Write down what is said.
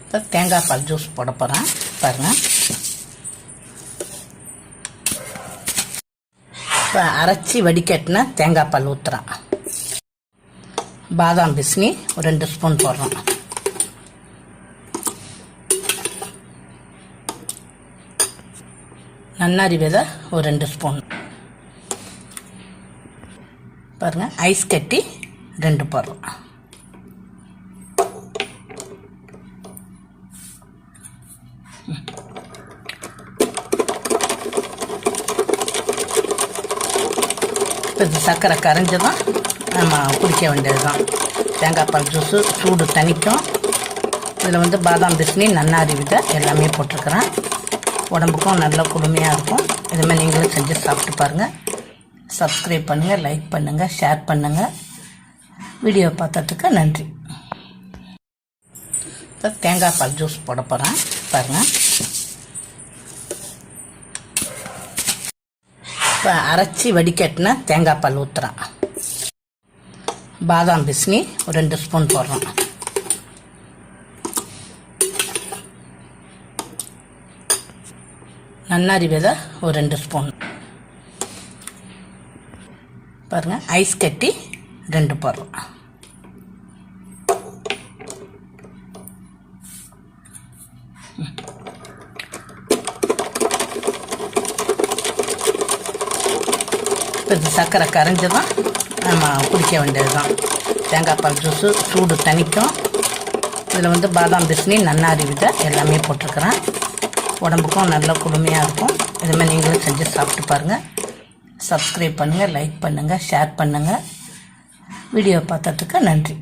இப்போ தேங்காய் பால் ஜூஸ் போட போகிறேன் பாருங்கள். இப்போ அரைச்சி வடிகட்டின தேங்காய் பால் ஊற்றுறேன். பாதாம் பிஸ்னி ஒரு 2 ஸ்பூன் போடுறோம். நன்னாரி விதை ஒரு 2 ஸ்பூன். பாருங்கள், ஐஸ் கட்டி 2 போடுறோம். இப்போ சர்க்கரை கரைஞ்சதும் நம்ம குடிக்க வேண்டியது தான். தேங்காய் பால் ஜூஸு சூடு தணிக்கும். இதில் பாதாம் பிஸ்னி நன்னாரி விதை எல்லாமே போட்டிருக்கிறேன். உடம்புக்கும் நல்ல குளுமையாக இருக்கும். இதுமாதிரி நீங்களும் செஞ்சு சாப்பிட்டு பாருங்கள். சப்ஸ்கிரைப் பண்ணுங்கள், லைக் பண்ணுங்கள், ஷேர் பண்ணுங்கள். வீடியோ பார்த்ததுக்கு நன்றி. இப்போ தேங்காய் பால் ஜூஸ் போட போகிறேன் பாருங்கள். இப்போ அரைச்சி வடிகட்டின தேங்காய் பால் ஊற்றுறேன். பாதாம் பிஸ்னி ஒரு 2 ஸ்பூன் போடுறோம். நன்னாரி விதை ஒரு 2 ஸ்பூன். பாருங்கள், ஐஸ் கட்டி 2 போடுறோம். இப்போ சர்க்கரை கரைஞ்சதும் நம்ம குடிக்க வேண்டியது தான். தேங்காய் பால் ஜூஸு சூடு தணிக்கும். இதில் பாதாம் பிஸ்னி நன்னாரி விதை எல்லாமே போட்டிருக்கிறேன். உடம்புக்கும் நல்ல குளுமையாக இருக்கும். இதுமாதிரி நீங்களும் செஞ்சு சாப்பிட்டு பாருங்கள். சப்ஸ்கிரைப் பண்ணுங்கள், லைக் பண்ணுங்கள், ஷேர் பண்ணுங்கள். வீடியோ பார்த்ததுக்கு நன்றி.